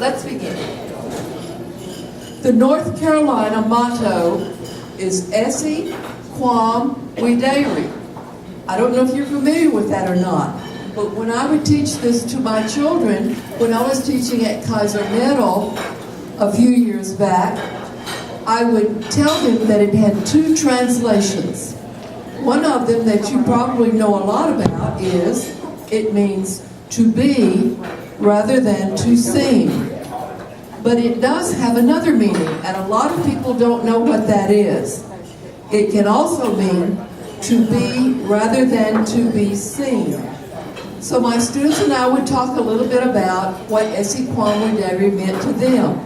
let's begin. The North Carolina motto is Esse Quam Videre. I don't know if you're familiar with that or not, but when I would teach this to my children, when I was teaching at Kaiser Middle a few years back, I would tell them that it had two translations. One of them that you probably know a lot about is, it means to be rather than to seem. But it does have another meaning, and a lot of people don't know what that is. It can also mean to be rather than to be seen. So my students and I would talk a little bit about what Esse Quam Videre meant to them.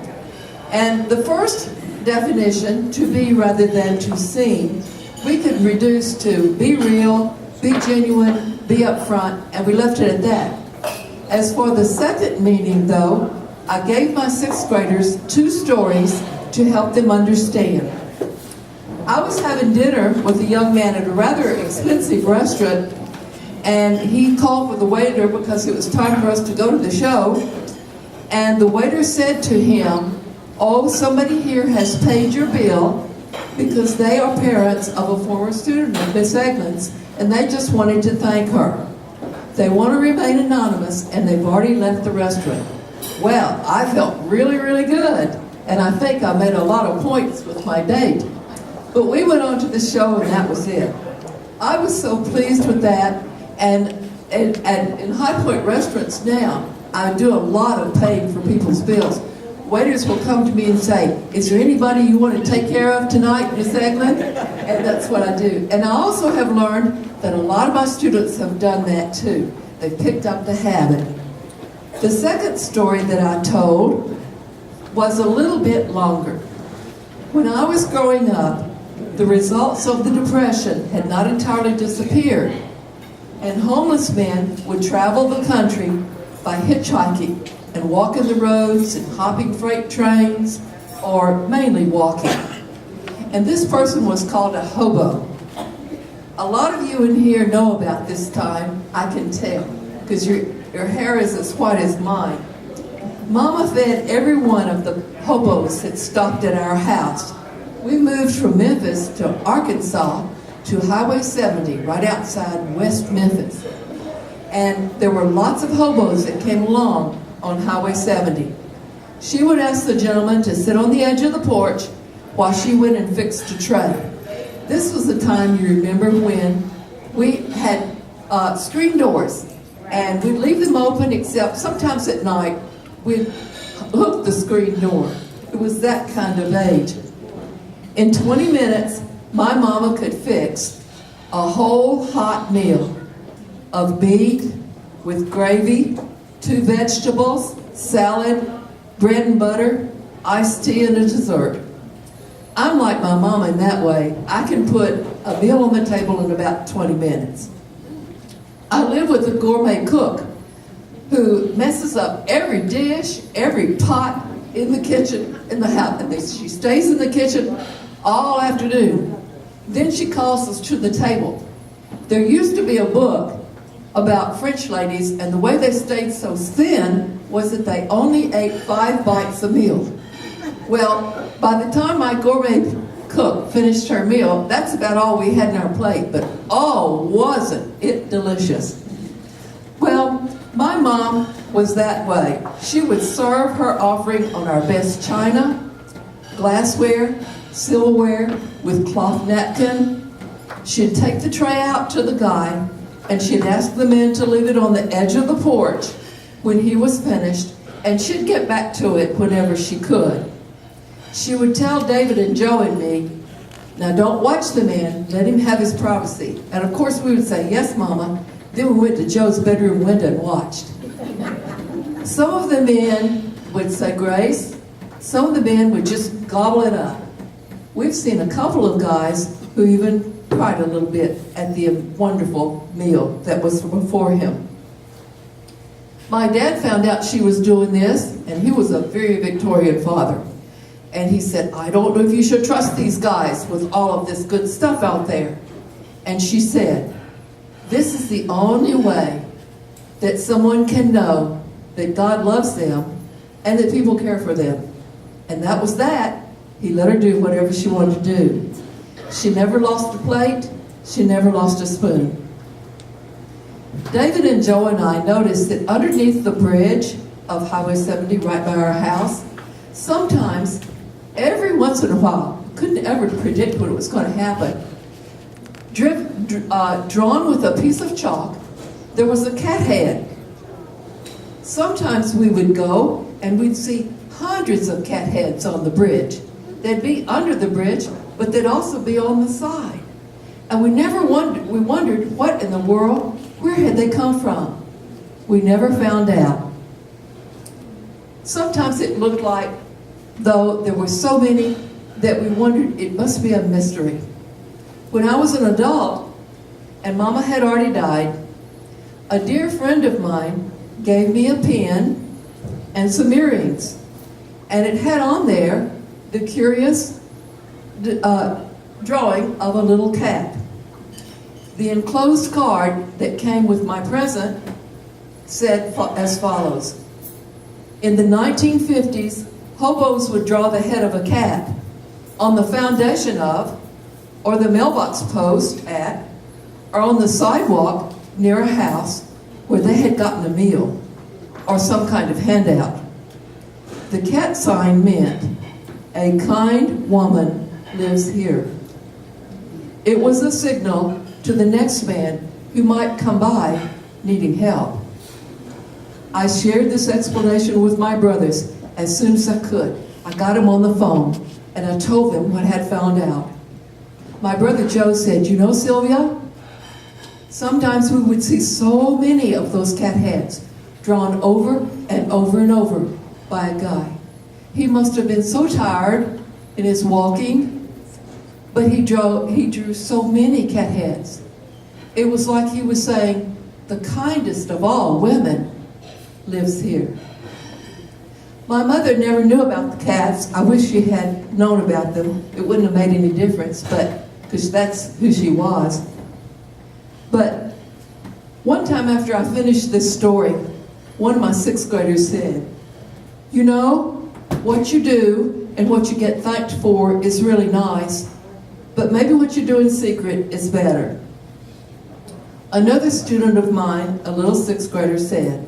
And the first definition, to be rather than to seem, we could reduce to be real, be genuine, be upfront, and we left it at that. As for the second meaning, though, I gave my sixth graders two stories to help them understand. I was having dinner with a young man at a rather expensive restaurant, and he called for the waiter because it was time for us to go to the show, and the waiter said to him, "Oh, somebody here has paid your bill because they are parents of a former student of Miss Eaglin's, and they just wanted to thank her. They want to remain anonymous, and they've already left the restaurant." Well, I felt really, really good, and I think I made a lot of points with my date. But we went on to the show, and that was it. I was so pleased with that, and in High Point restaurants now, I do a lot of paying for people's bills. Waiters will come to me and say, "Is there anybody you want to take care of tonight, Miss Eaglin?" And that's what I do. And I also have learned that a lot of my students have done that too. They've picked up the habit. The second story that I told was a little bit longer. When I was growing up, the results of the Depression had not entirely disappeared, and homeless men would travel the country by hitchhiking and walking the roads and hopping freight trains, or mainly walking. And this person was called a hobo. A lot of you in here know about this time, I can tell, because your hair is as white as mine. Mama fed every one of the hobos that stopped at our house. We moved from Memphis to Arkansas to Highway 70, right outside West Memphis. And there were lots of hobos that came along on Highway 70. She would ask the gentleman to sit on the edge of the porch while she went and fixed a tray. This was the time, you remember, when we had screen doors, and we'd leave them open, except sometimes at night we'd hook the screen door. It was that kind of age. In 20 minutes, my mama could fix a whole hot meal of meat with gravy, 2 vegetables, salad, bread and butter, iced tea, and a dessert. I'm like my mama in that way. I can put a meal on the table in about 20 minutes. I live with a gourmet cook who messes up every dish, every pot in the kitchen, in the house. And she stays in the kitchen all afternoon. Then she calls us to the table. There used to be a book about French ladies, and the way they stayed so thin was that they only ate 5 bites a meal. Well, by the time my gourmet cook finished her meal, that's about all we had in our plate, but oh, wasn't it delicious. Well, my mom was that way. She would serve her offering on our best china, glassware, silverware, with cloth napkin. She'd take the tray out to the guy, and she'd ask the men to leave it on the edge of the porch when he was finished, and she'd get back to it whenever she could. She would tell David and Joe and me, "Now don't watch the man, let him have his privacy." And of course we would say, "Yes, Mama." Then we went to Joe's bedroom window and watched. Some of the men would say grace, some of the men would just gobble it up. We've seen a couple of guys who even cried a little bit at the wonderful meal that was before him. My dad found out she was doing this, and he was a very Victorian father. And he said, "I don't know if you should trust these guys with all of this good stuff out there." And she said, "This is the only way that someone can know that God loves them and that people care for them. And that was that. He let her do whatever she wanted to do. She never lost a plate. She never lost a spoon. David and Joe and I noticed that underneath the bridge of Highway 70 right by our house, sometimes, every once in a while, couldn't ever predict when it was going to happen, drawn with a piece of chalk, there was a cat head. Sometimes we would go and we'd see hundreds of cat heads on the bridge. They'd be under the bridge, but they'd also be on the side. And we wondered what in the world, where had they come from? We never found out. Sometimes it looked like, though there were so many, that we wondered it must be a mystery. When I was an adult, and Mama had already died, a dear friend of mine gave me a pin and some earrings. And it had on there the curious drawing of a little cat. The enclosed card that came with my present said as follows. In the 1950s, hobos would draw the head of a cat on the foundation of, or the mailbox post at, or on the sidewalk near a house where they had gotten a meal or some kind of handout. The cat sign meant, a kind woman lives here. It was a signal to the next man who might come by needing help. I shared this explanation with my brothers as soon as I could. I got them on the phone and I told them what I had found out. My brother Joe said, you know, Sylvia, sometimes we would see so many of those cat heads drawn over and over and over by a guy. He must have been so tired in his walking, but he drew so many cat heads. It was like he was saying, the kindest of all women lives here. My mother never knew about the cats. I wish she had known about them. It wouldn't have made any difference, but because that's who she was. But one time after I finished this story, one of my sixth graders said, you know, what you do and what you get thanked for is really nice, but maybe what you do in secret is better. Another student of mine, a little sixth grader, said,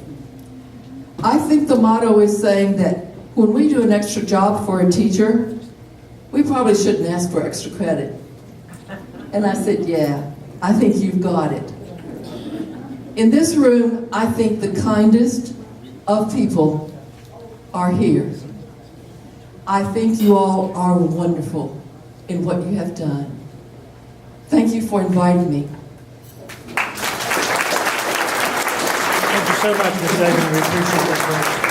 I think the motto is saying that when we do an extra job for a teacher, we probably shouldn't ask for extra credit. And I said, yeah, I think you've got it. In this room, I think the kindest of people are here. I think you all are wonderful in what you have done. Thank you for inviting me. Thank you so much, Ms. Eaglin. We appreciate that.